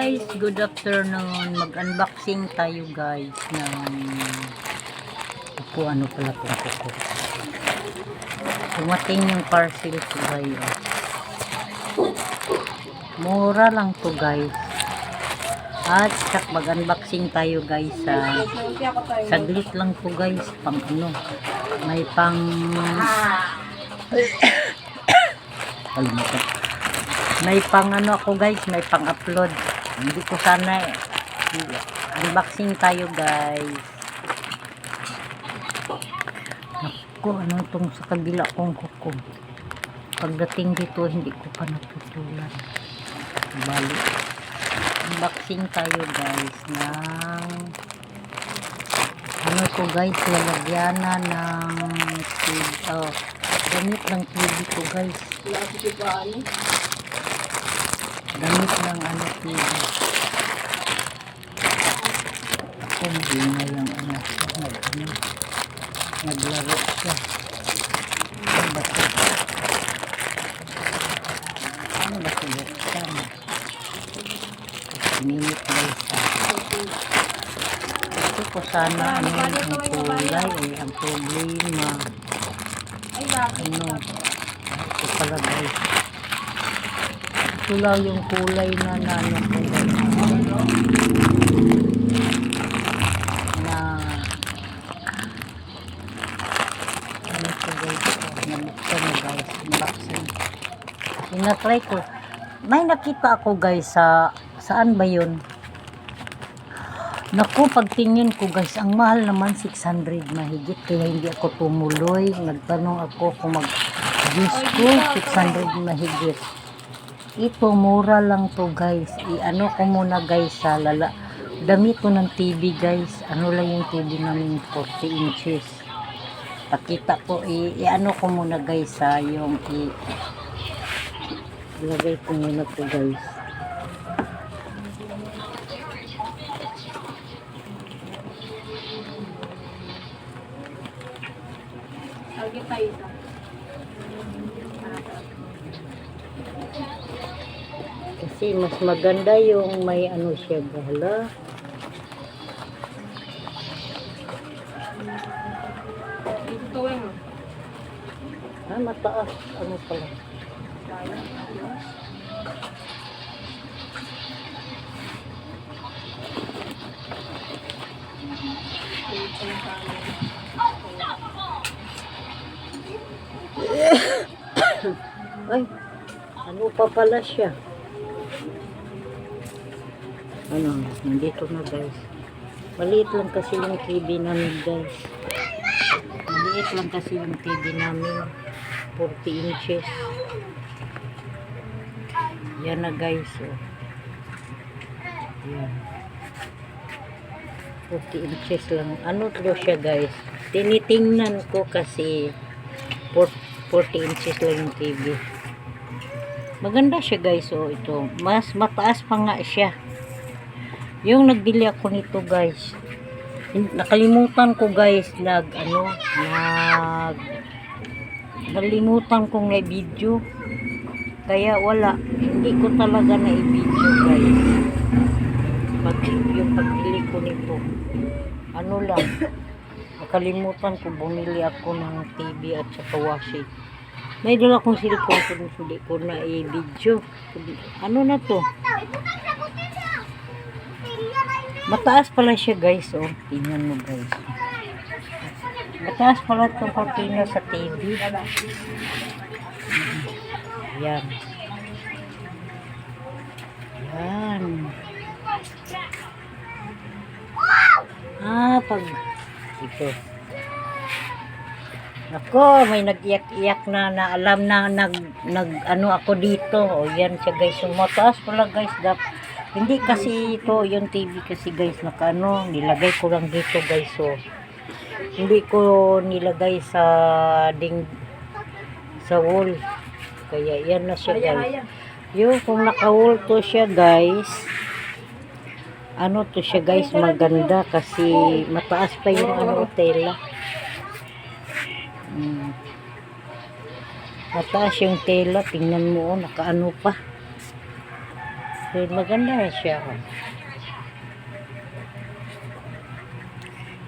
guys, good afternoon. Mag-unboxing tayo guys ng ano pala itong kuko. Dumating yung parcel ko guys. Mura lang to guys. At mag-unboxing tayo guys sa saglit lang to guys. Pang ano, may pang kalimutan. May pang ano ako guys, may pang upload. Hindi ko sana unboxing tayo guys. Naku, ano itong sa kabila kong kuko. Pagdating dito, hindi ko pa natutulan. Balik. Unboxing tayo guys ng ano to guys, lalagyanan ng TV. Oh, gamit ng TV ko guys. Gamit ng ano TV. Ako magingay lang ano. Naglaro siya. Ano ba ito? Ano ba ito? Minute guys. Ito ko sana ano ang kulay eh. Ang problema. Ano? Ito pala guys. Ito lang yung kulay na ano ko guys. Na ano ko guys. Nabuksan na guys. Unboxing. Sinatry ko. May nakita ako guys sa saan ba yun? Naku, pagtingin ko guys, ang mahal naman 600 mahigit. Kaya hindi ako tumuloy. Nagtanong ako kung mag-Diyos ko 600 mahigit. Ito, mura lang to guys. I-ano ko muna guys sa damit ko ng TV guys. Ano lang yung TV namin 40 inches. Pakita ko, i-ano ko muna guys sa yung ilagay ko muna to guys. Kasi mas maganda yung may ano siya bahala. Mataas. Ano pala? Ay, ano pa pala siya? Ano, nandito na guys. Maliit lang kasi yung TV namin guys. Maliit lang kasi yung TV namin. 40 inches. Yan na guys. Oh. Yan. 40 inches lang. Ano to siya guys? Tinitingnan ko kasi 40 inches lang yung TV. Maganda siya guys. Oh, ito. Mas mataas pa nga siya. Yung nagbili ako nito guys. Nakalimutan ko guys. Nakalimutan kong na-video. Kaya wala. Hindi ko talaga na-video guys. Yung pagbili ko nito. Ano lang. Nakalimutan ko. Bumili ako ng TV at saka washing. May dala kong silikon kung hindi ko na i-video. Ano na to? Mataas pala siya guys. Oh, tingnan mo guys. Mataas pala itong cortina sa TV. Yan. Yan. Pag ito. Ako, may nag-iyak-iyak na alam na ano ako dito. O yan siya guys. So, mataas pala guys. Hindi kasi ito yung TV kasi guys. Nilagay ko lang dito guys. So, hindi ko nilagay sa wall. Kaya yan na siya guys. Yung kung naka-wall to siya guys. Ano to siya guys. Maganda kasi mataas pa yung tela. Mataas yung tela. Tingnan mo, nakaano pa. screen. Maganda siya.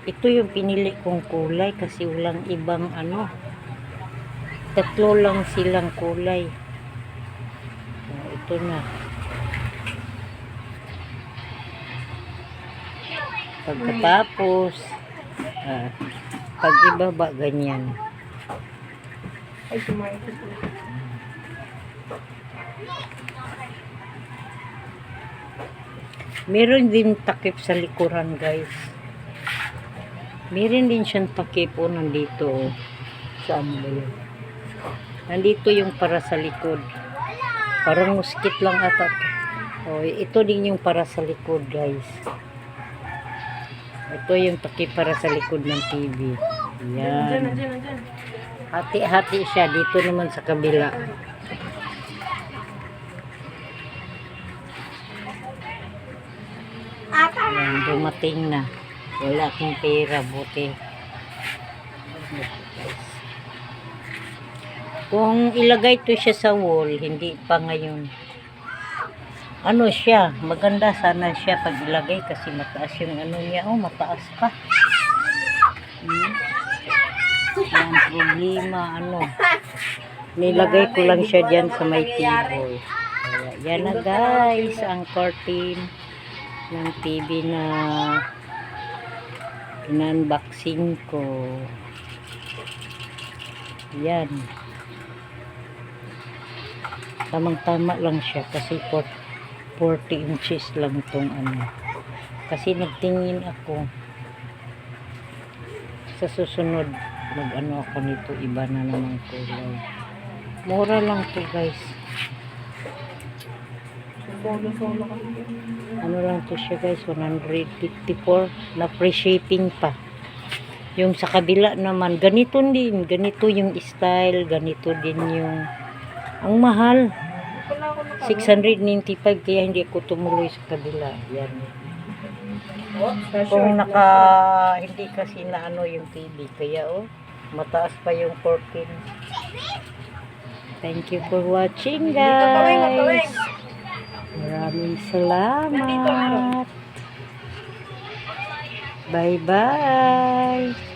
Ito yung pinili kong kulay kasi walang ibang ano. Tatlo lang silang kulay. Ito na. Pagkatapos, pag ibaba ganyan. Ay, sumayin ko. Meron din takip sa likuran, guys. Meron din siyang takip nandito. Saan ba yun? Nandito yung para sa likod. Parang muskit lang ata. Ito din yung para sa likod, guys. Ito yung takip para sa likod ng TV. Yan. Hati-hati siya. Dito naman sa kabila. Yan, dumating na. Wala akong pera. Buti. Kung ilagay to siya sa wall, hindi pa ngayon. Ano siya, maganda sana siya pag ilagay kasi mataas yung ano niya. Mataas pa. Yan, problema, nilagay ko lang siya dyan sa may table. Yan na guys, ang curtain ng TV na in-unboxing ko. Yan. Tamang-tama lang siya kasi 40 inches lang tong kasi nagtingin ako sa susunod ako nito, iba na naman kulay. Mura lang to guys, lang to siya guys, 154 na free shipping pa. Yung sa kabila naman ganito din, ganito yung style, ganito din yung ang mahal 695 kaya hindi ako tumuloy sa kabila. Yan. Kung hindi kasi na yung TV kaya mataas pa yung curtain. Thank you for watching guys. Maraming salamat. Bye bye.